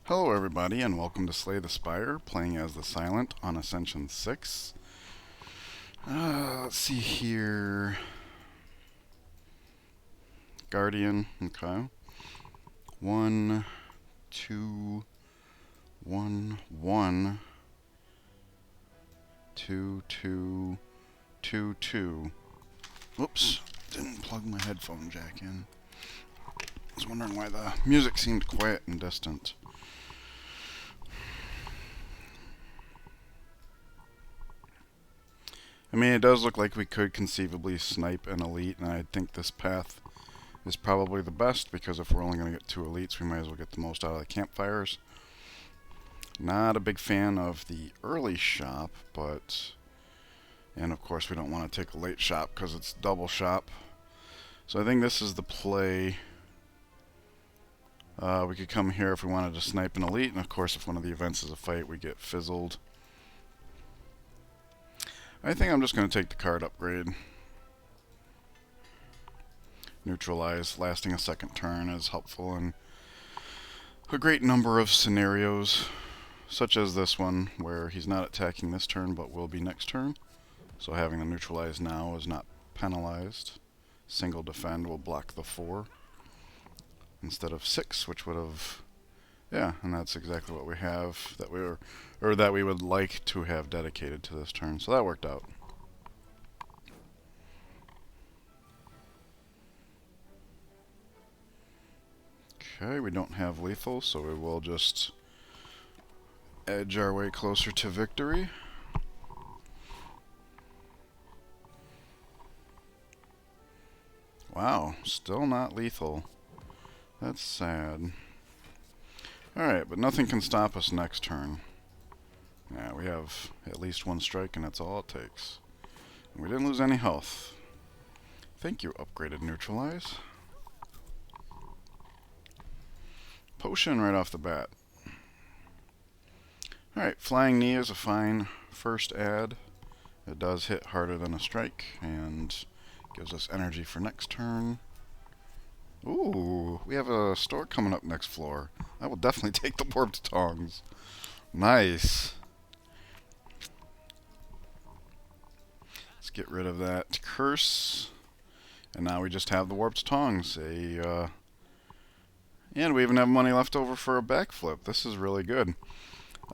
Hello everybody and welcome to Slay the Spire, playing as the Silent on Ascension 6. Let's see here. Guardian, okay. 1, 2, 1, 1, 2, 2, 2, 2. Whoops, didn't plug my headphone jack in. I was wondering why the music seemed quiet and distant. I mean, it does look like we could conceivably snipe an elite, and I think this path is probably the best, because if we're only going to get 2 elites, we might as well get the most out of the campfires. Not a big fan of the early shop, but... And of course we don't want to take a late shop because it's double shop. So I think this is the play. We could come here if we wanted to snipe an elite, and of course if one of the events is a fight, we get fizzled. I think I'm just going to take the card upgrade. Neutralize, lasting a second turn, is helpful in a great number of scenarios, such as this one, where he's not attacking this turn but will be next turn. So having the neutralize now is not penalized. Single defend will block the 4 instead of 6, which would have... Yeah, and that's exactly what we have that we would like to have dedicated to this turn. So that worked out. Okay, we don't have lethal, so we will just edge our way closer to victory. Wow, still not lethal. That's sad. Alright, but nothing can stop us next turn. Yeah, we have at least 1 strike, and that's all it takes. And we didn't lose any health. Thank you, upgraded neutralize. Potion right off the bat. Alright, flying knee is a fine first add. It does hit harder than a strike, and gives us energy for next turn. Ooh, we have a store coming up next floor. I will definitely take the warped tongs. Nice. Let's get rid of that curse. And now we just have the warped tongs. And we even have money left over for a backflip. This is really good.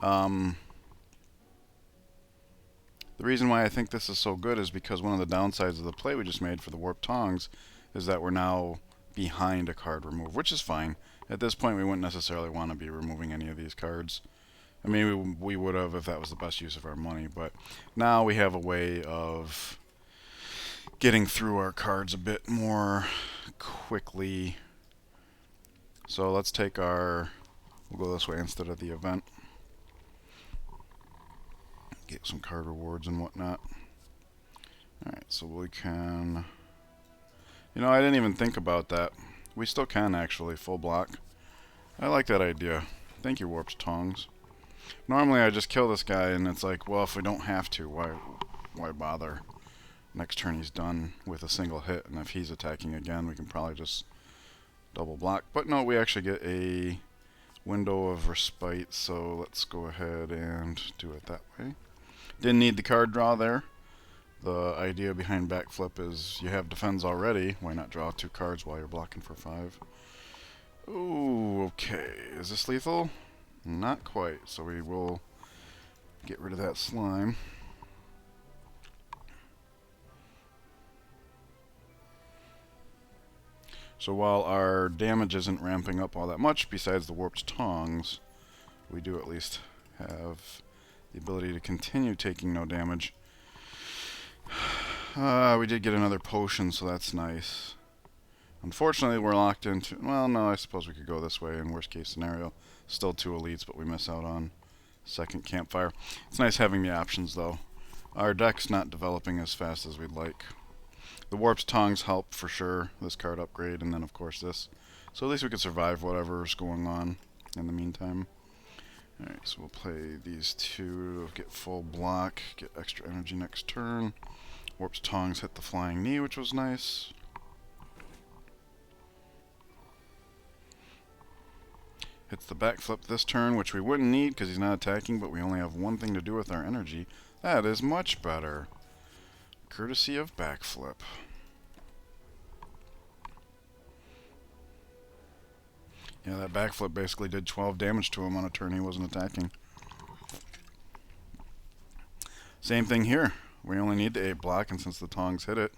The reason why I think this is so good is because one of the downsides of the play we just made for the warped tongs is that we're now behind a card remove, which is fine. At this point, we wouldn't necessarily want to be removing any of these cards. I mean, we would have if that was the best use of our money, but now we have a way of getting through our cards a bit more quickly. So let's take our... We'll go this way instead of the event. Get some card rewards and whatnot. Alright, so we can... You know, I didn't even think about that. We still can, actually, full block. I like that idea. Thank you, Warped Tongs. Normally I just kill this guy and it's like, well, if we don't have to, why bother? Next turn he's done with a single hit, and if he's attacking again, we can probably just double block. But no, we actually get a window of respite, so let's go ahead and do it that way. Didn't need the card draw there. The idea behind backflip is you have defense already. Why not draw 2 cards while you're blocking for 5? Ooh, okay. Is this lethal? Not quite, so we will get rid of that slime. So while our damage isn't ramping up all that much, besides the warped tongs, we do at least have the ability to continue taking no damage. We did get another potion, so that's nice. Unfortunately, we're locked into... Well, no, I suppose we could go this way in worst case scenario. Still 2 elites, but we miss out on second campfire. It's nice having the options, though. Our deck's not developing as fast as we'd like. The warped tongs help for sure, this card upgrade, and then of course this. So at least we could survive whatever's going on in the meantime. Alright, so we'll play these 2, get full block, get extra energy next turn. Warped tongs hit the flying knee, which was nice. Hits the backflip this turn, which we wouldn't need because he's not attacking, but we only have one thing to do with our energy. That is much better. Courtesy of backflip. Yeah, that backflip basically did 12 damage to him on a turn he wasn't attacking. Same thing here. We only need the 8 block, and since the Tongs hit it,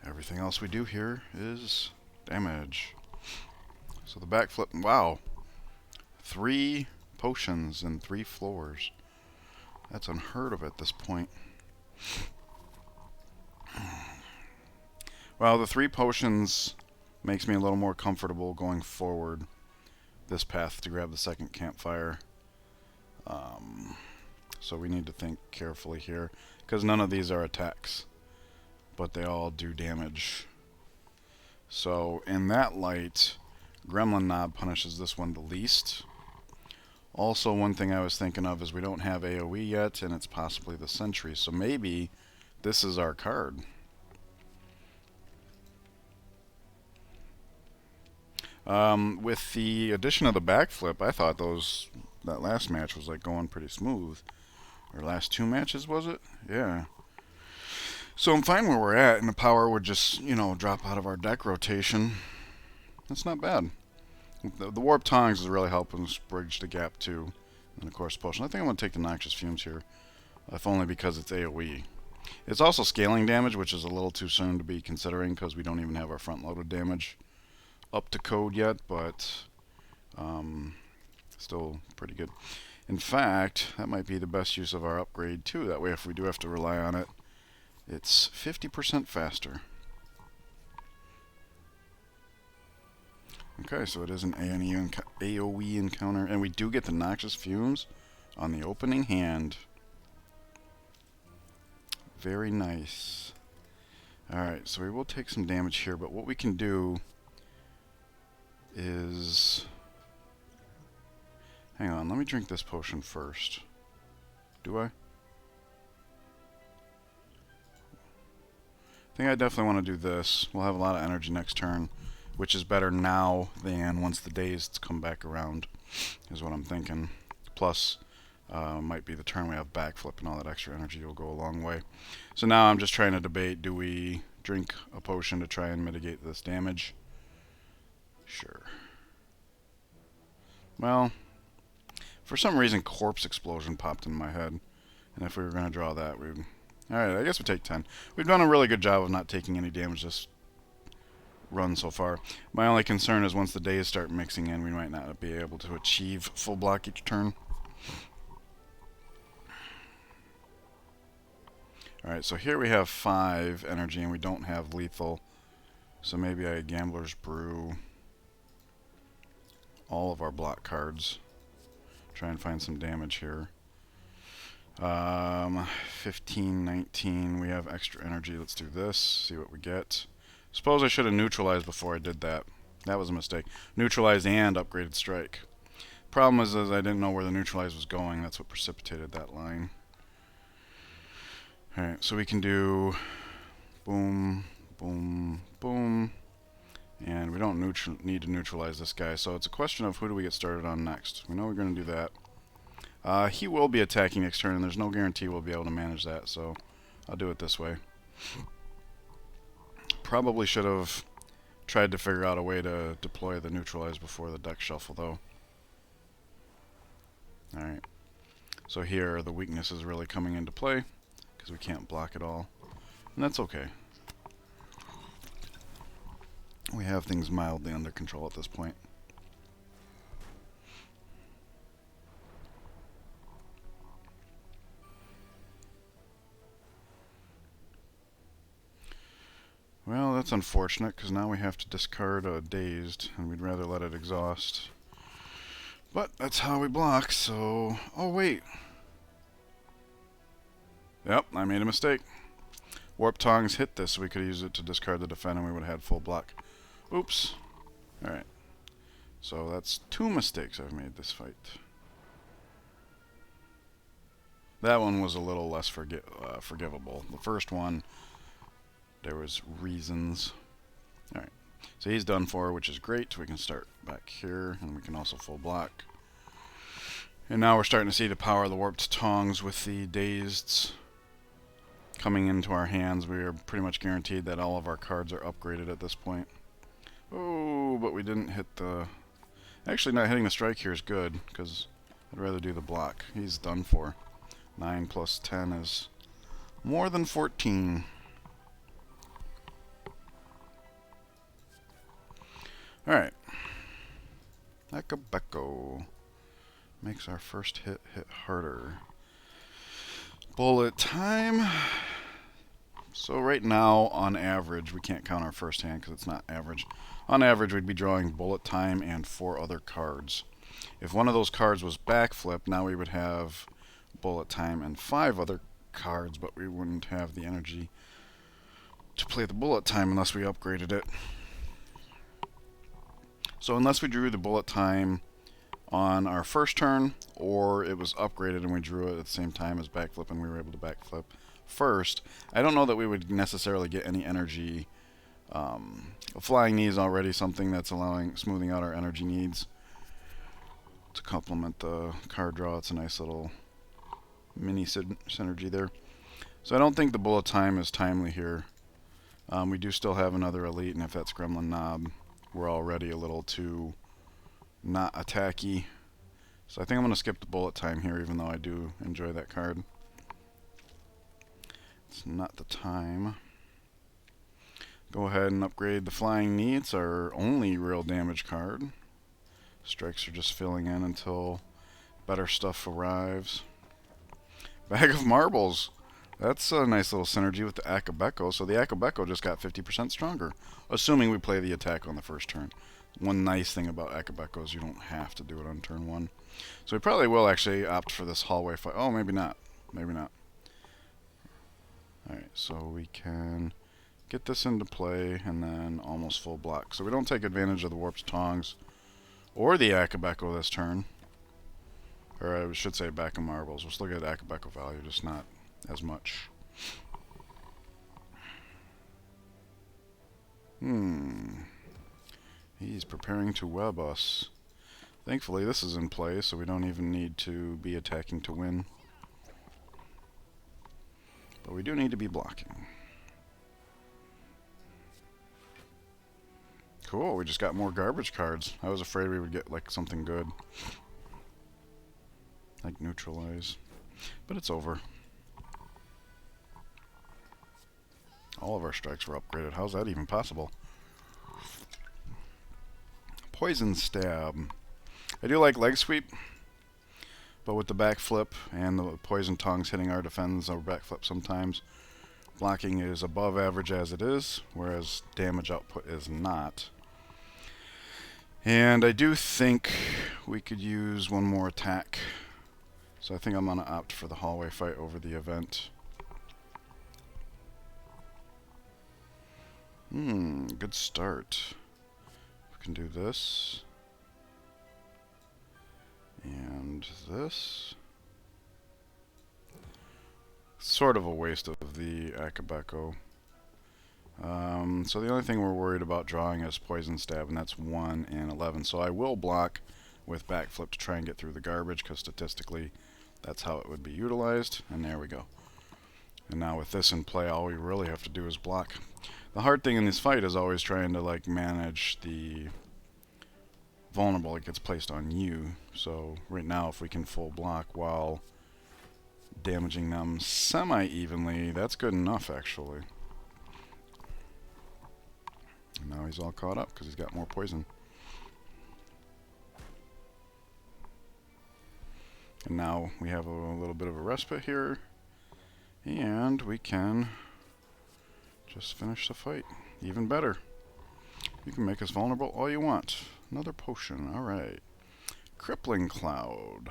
everything else we do here is damage. So the backflip, wow. 3 potions and 3 floors. That's unheard of at this point. Well, the 3 potions makes me a little more comfortable going forward this path to grab the second campfire. So we need to think carefully here, because none of these are attacks, but they all do damage. So in that light, Gremlin Knob punishes this one the least. Also, one thing I was thinking of is we don't have AoE yet, and it's possibly the Sentry, so maybe this is our card. With the addition of the backflip, I thought that last match was like going pretty smooth. Or last 2 matches, was it? Yeah. So I'm fine where we're at, and the power would just, drop out of our deck rotation. That's not bad. The Warp Tongs is really helping us bridge the gap too. And of course, Potion. I think I'm going to take the Noxious Fumes here, if only because it's AoE. It's also scaling damage, which is a little too soon to be considering because we don't even have our front-loaded damage up to code yet, but still pretty good. In fact, that might be the best use of our upgrade too. That way, if we do have to rely on it, it's 50% faster. Okay, so it is an AoE encounter, and we do get the Noxious Fumes on the opening hand. Very nice. Alright, so we will take some damage here, but what we can do is... Hang on, let me drink this potion first. Do I? I think I definitely want to do this. We'll have a lot of energy next turn, which is better now than once the days come back around, is what I'm thinking. Plus, might be the turn we have backflip and all that extra energy will go a long way. So now I'm just trying to debate, do we drink a potion to try and mitigate this damage? Sure. Well, for some reason, Corpse Explosion popped in my head. And if we were going to draw that, we'd... Alright, I guess we take 10. We've done a really good job of not taking any damage this run so far. My only concern is once the days start mixing in, we might not be able to achieve full block each turn. Alright, so here we have 5 energy and we don't have lethal. So maybe I Gambler's Brew all of our block cards. Try and find some damage here. 15, 19, we have extra energy. Let's do this, see what we get. Suppose I should have neutralized before I did that. That was a mistake. Neutralized and upgraded strike. Problem is I didn't know where the neutralize was going. That's what precipitated that line. Alright, so we can do boom, boom, boom. And we don't need to neutralize this guy, so it's a question of who do we get started on next. We know we're going to do that. He will be attacking next turn, and there's no guarantee we'll be able to manage that, so I'll do it this way. Probably should have tried to figure out a way to deploy the neutralize before the deck shuffle, though. Alright, so here the weakness is really coming into play, because we can't block it all, and that's okay. We have things mildly under control at this point. Well, that's unfortunate, because now we have to discard a Dazed, and we'd rather let it exhaust. But that's how we block, so... Oh, wait. Yep, I made a mistake. Warp Tongs hit this, so we could use it to discard the defend, and we would have had full block. Oops. Alright. So that's 2 mistakes I've made this fight. That one was a little less forgivable. The first one, there was reasons. Alright. So he's done for, which is great. We can start back here, and we can also full block. And now we're starting to see the power of the Warped Tongs with the Dazeds coming into our hands. We are pretty much guaranteed that all of our cards are upgraded at this point. Oh, but we didn't hit the... Actually, not hitting the strike here is good, because I'd rather do the block. He's done for. 9 plus 10 is more than 14. Alright. Akabeko makes our first hit harder. Bullet time. So right now, on average, we can't count our first hand because it's not average. On average, we'd be drawing bullet time and 4 other cards. If one of those cards was backflip, now we would have bullet time and 5 other cards, but we wouldn't have the energy to play the bullet time unless we upgraded it. So unless we drew the bullet time on our first turn, or it was upgraded and we drew it at the same time as backflip and we were able to backflip first, I don't know that we would necessarily get any energy. Flying Knee is already something that's smoothing out our energy needs to complement the card draw. It's a nice little mini synergy there. So I don't think the bullet time is timely here. We do still have another elite, and if that's Gremlin Knob, we're already a little too not attacky. So I think I'm going to skip the bullet time here, even though I do enjoy that card. It's not the time. Go ahead and upgrade the Flying Knee. It's our only real damage card. Strikes are just filling in until better stuff arrives. Bag of Marbles. That's a nice little synergy with the Akabeko. So the Akabeko just got 50% stronger, assuming we play the attack on the first turn. One nice thing about Akabeko is you don't have to do it on turn 1. So we probably will actually opt for this hallway fight. Oh, maybe not. Maybe not. Alright, so we can get this into play and then almost full block. So we don't take advantage of the Warped Tongs or the Akabeko this turn. Or I should say Bag of Marbles. We'll still get Akabeko value, just not as much. He's preparing to web us. Thankfully this is in play, so we don't even need to be attacking to win. But we do need to be blocking. Cool, we just got more garbage cards. I was afraid we would get like something good. Like Neutralize. But it's over. All of our strikes were upgraded. How's that even possible? Poison Stab. I do like Leg Sweep, but with the backflip and the Poison Tongs hitting our defense or backflip sometimes, blocking is above average as it is, whereas damage output is not. And I do think we could use one more attack. So I think I'm going to opt for the hallway fight over the event. Good start. We can do this. And this. Sort of a waste of the Akabeko. So the only thing we're worried about drawing is Poison Stab, and that's 1 and 11. So I will block with backflip to try and get through the garbage, because statistically that's how it would be utilized. And there we go. And now with this in play, all we really have to do is block. The hard thing in this fight is always trying to like manage the vulnerable that gets placed on you. So right now, if we can full block while damaging them semi-evenly, that's good enough actually. And now he's all caught up because he's got more poison. And now we have a little bit of a respite here, and we can just finish the fight. Even better. You can make us vulnerable all you want. Another potion. Alright. Crippling Cloud.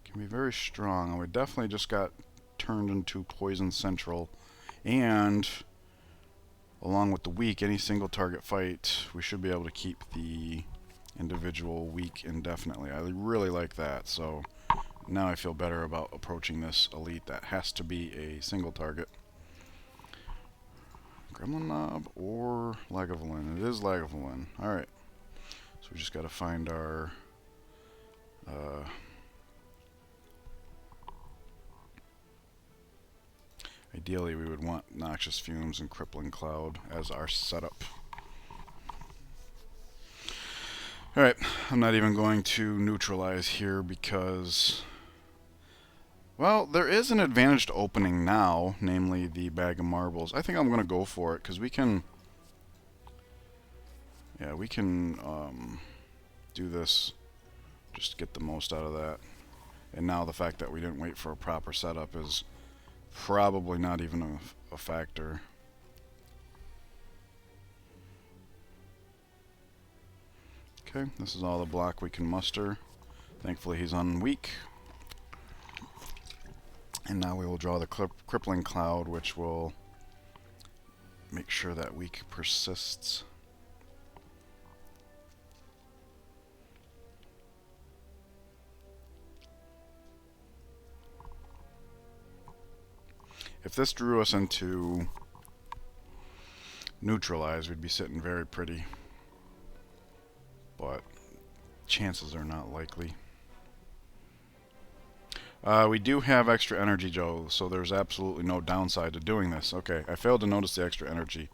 Can be very strong. And we definitely just got turned into Poison Central. And along with the weak, any single target fight, we should be able to keep the individual weak indefinitely. I really like that. So now I feel better about approaching this elite that has to be a single target. Gremlin Knob or Lagavulin? It is Lagavulin. Alright. So we just got to find our... ideally, we would want Noxious Fumes and Crippling Cloud as our setup. Alright, I'm not even going to neutralize here because... well, there is an advantaged opening now, namely the Bag of Marbles. I think I'm going to go for it because we can... yeah, we can do this, just get the most out of that. And now the fact that we didn't wait for a proper setup is probably not even a factor. Okay, this is all the block we can muster. Thankfully he's on weak. And now we will draw the Crippling Cloud, which will make sure that weak persists. If this drew us into neutralize, we'd be sitting very pretty. But chances are not likely. We do have extra energy, Joe, so there's absolutely no downside to doing this. Okay, I failed to notice the extra energy,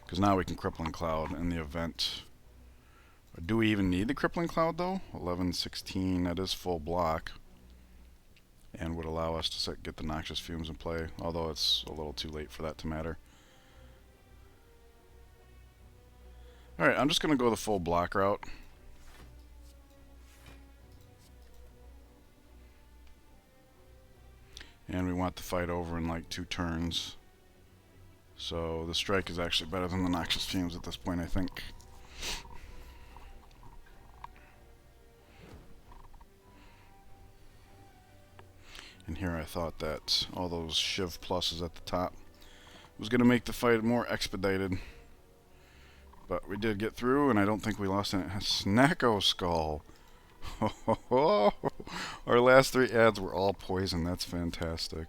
because now we can Crippling Cloud in the event. Do we even need the Crippling Cloud, though? 11, 16, that is full block. And would allow us to get the Noxious Fumes in play, although it's a little too late for that to matter. Alright, I'm just going to go the full block route. And we want the fight over in like 2 turns. So the strike is actually better than the Noxious Fumes at this point, I think. And here I thought that all those Shiv pluses at the top was going to make the fight more expedited. But we did get through, and I don't think we lost any. Snacko Skull! Our last 3 ads were all poison. That's fantastic.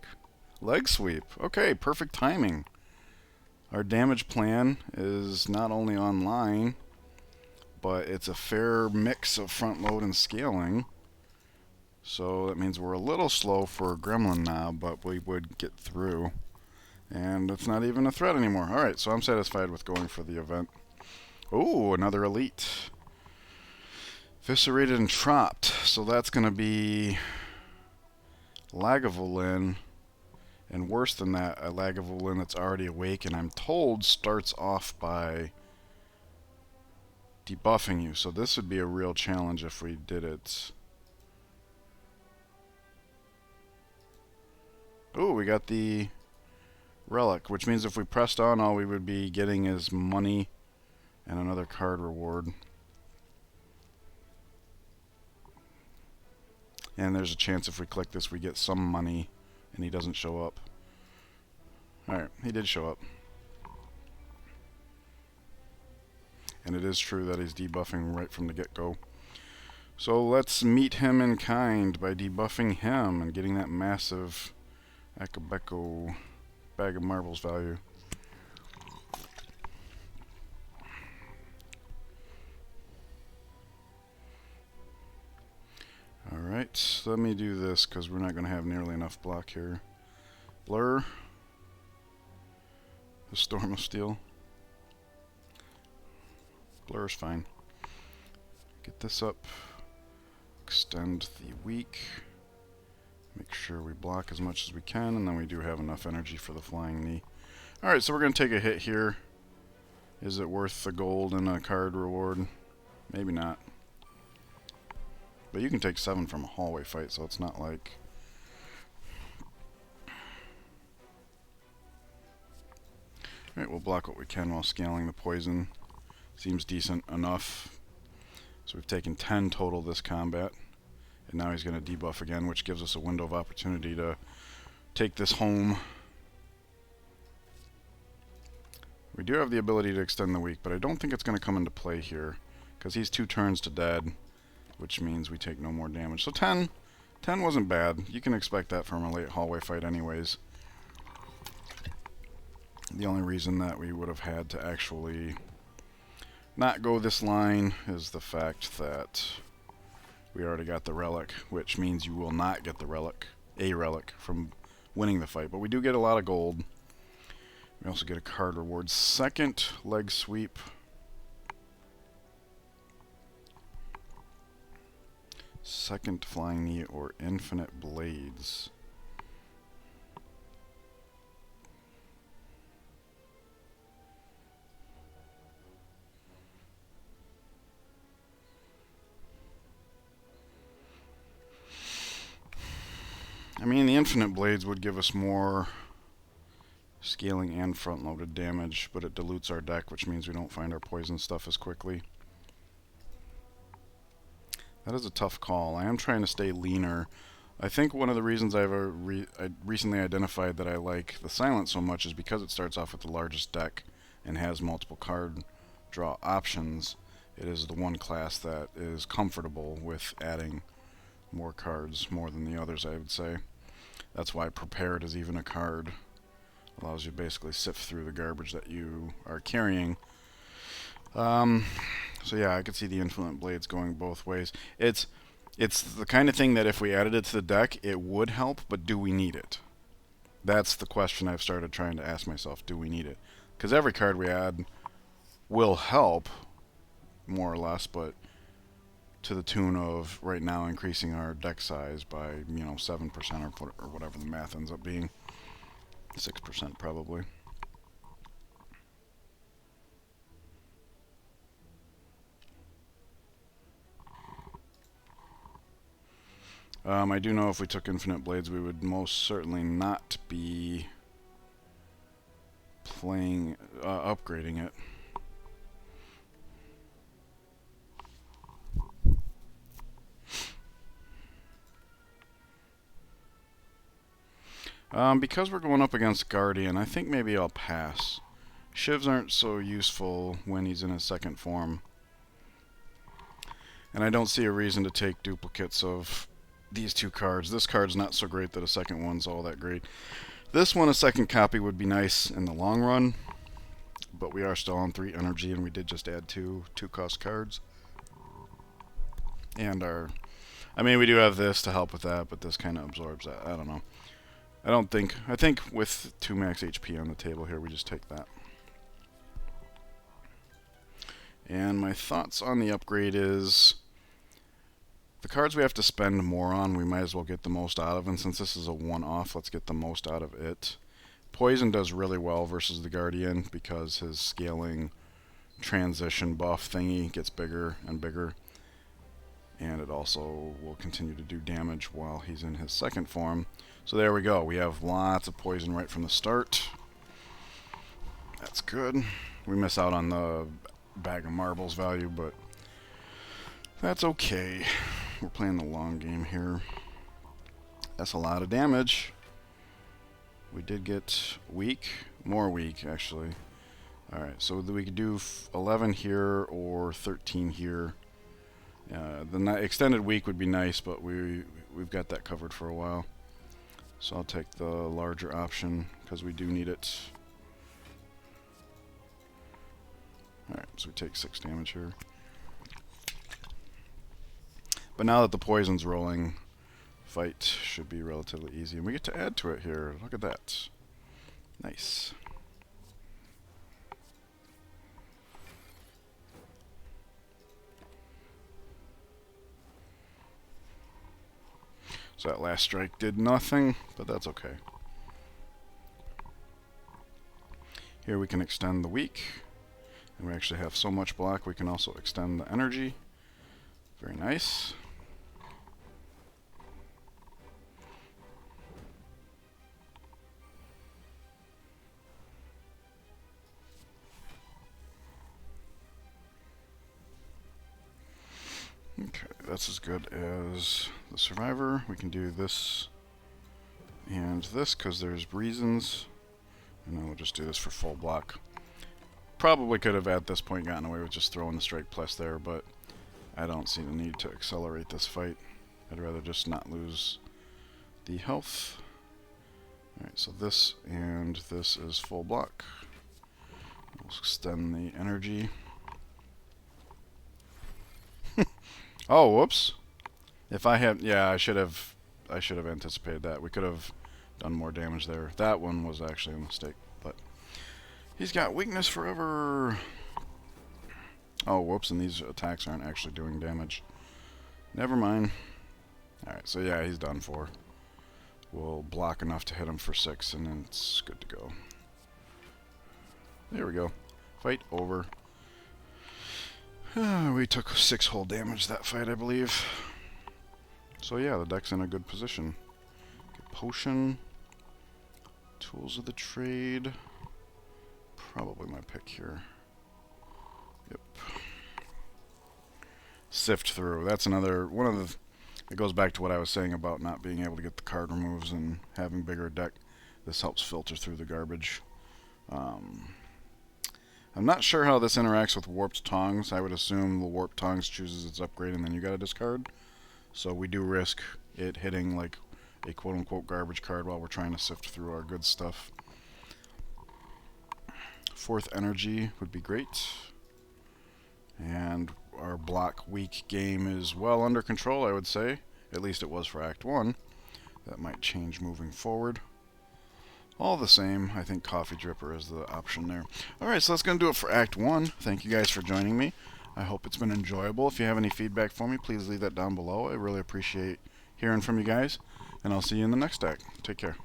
Leg Sweep. Okay, perfect timing. Our damage plan is not only online, but it's a fair mix of front load and scaling. So that means we're a little slow for a Gremlin Knob, but we would get through. And it's not even a threat anymore. Alright, so I'm satisfied with going for the event. Ooh, another elite. Viscerated and Trapped. So that's going to be Lagavulin. And worse than that, a Lagavulin that's already awake, and I'm told starts off by debuffing you. So this would be a real challenge if we did it. Ooh, we got the Relic, which means if we pressed on, all we would be getting is money and another card reward. And there's a chance if we click this, we get some money, and he doesn't show up. Alright, he did show up. And it is true that he's debuffing right from the get-go. So let's meet him in kind by debuffing him and getting that massive Akabeko Bag of Marbles value. Alright, let me do this because we're not going to have nearly enough block here. Blur. The Storm of Steel. Blur's fine. Get this up. Extend the weak. Make sure we block as much as we can, and then we do have enough energy for the Flying Knee. Alright, so we're going to take a hit here. Is it worth the gold and a card reward? Maybe not. But you can take 7 from a hallway fight, so it's not like... Alright, we'll block what we can while scaling the poison. Seems decent enough. So we've taken 10 total this combat. And now he's going to debuff again, which gives us a window of opportunity to take this home. We do have the ability to extend the week, but I don't think it's going to come into play here. Because he's 2 turns to dead, which means we take no more damage. So 10 wasn't bad. You can expect that from a late hallway fight anyways. The only reason that we would have had to actually not go this line is the fact that we already got the relic, which means you will not get the relic, from winning the fight. But we do get a lot of gold. We also get a card reward. Second leg sweep. Second flying knee or infinite blades. I mean, the infinite blades would give us more scaling and front-loaded damage, but it dilutes our deck, which means we don't find our poison stuff as quickly. That is a tough call. I am trying to stay leaner. I think one of the reasons I recently identified that I like the Silent so much is because it starts off with the largest deck and has multiple card draw options. It is the one class that is comfortable with adding more cards, more than the others, I would say. That's why Prepared is even a card. Allows you to basically sift through the garbage that you are carrying. So yeah, I could see the Infinite Blades going both ways. It's the kind of thing that if we added it to the deck, it would help, but do we need it? That's the question I've started trying to ask myself. Do we need it? Because every card we add will help, more or less, but to the tune of right now increasing our deck size by 7% or whatever the math ends up being. 6% probably. I do know if we took Infinite Blades, we would most certainly not be playing, upgrading it. Because we're going up against Guardian, I think maybe I'll pass. Shivs aren't so useful when he's in his second form. And I don't see a reason to take duplicates of these two cards. This card's not so great that a second one's all that great. This one, a second copy, would be nice in the long run. But we are still on 3 energy, and we did just add two cost cards. And we do have this to help with that, but this kind of absorbs that. I don't know. I think with 2 max HP on the table here, we just take that. And my thoughts on the upgrade is the cards we have to spend more on, we might as well get the most out of. And since this is a one-off, let's get the most out of it. Poison does really well versus the Guardian because his scaling transition buff thingy gets bigger and bigger. And it also will continue to do damage while he's in his second form. So there we go. We have lots of poison right from the start. That's good. We miss out on the bag of marbles value, but that's okay. We're playing the long game here. That's a lot of damage. We did get weak. More weak, actually. Alright, so we could do 11 here or 13 here. The extended week would be nice, but we've got that covered for a while. So I'll take the larger option because we do need it. Alright, so we take 6 damage here. But now that the poison's rolling, fight should be relatively easy. And we get to add to it here. Look at that. Nice. So that last strike did nothing, but that's okay. Here we can extend the weak. And we actually have so much block we can also extend the energy. Very nice. Okay, that's as good as the Survivor. We can do this and this because there's reasons. And then we'll just do this for full block. Probably could have at this point gotten away with just throwing the Strike Plus there, but I don't see the need to accelerate this fight. I'd rather just not lose the health. Alright, so this and this is full block. We'll extend the energy. Oh, whoops. If I had, yeah, I should have anticipated that. We could have done more damage there. That one was actually a mistake, but he's got weakness forever. Oh, whoops, and these attacks aren't actually doing damage. Never mind. Alright, so yeah, he's done for. We'll block enough to hit him for 6, and then it's good to go. There we go. Fight over. We took 6 whole damage that fight, I believe. So yeah, the deck's in a good position. Get potion. Tools of the trade. Probably my pick here. Yep. Sift through. That's another one of the... It goes back to what I was saying about not being able to get the card removes and having bigger deck. This helps filter through the garbage. I'm not sure how this interacts with Warped Tongs. I would assume the Warped Tongs chooses its upgrade and then you gotta discard. So we do risk it hitting like a quote-unquote garbage card while we're trying to sift through our good stuff. 4th energy would be great. And our block weak game is well under control, I would say. At least it was for Act 1. That might change moving forward. All the same, I think Coffee Dripper is the option there. Alright, so that's going to do it for Act 1. Thank you guys for joining me. I hope it's been enjoyable. If you have any feedback for me, please leave that down below. I really appreciate hearing from you guys. And I'll see you in the next act. Take care.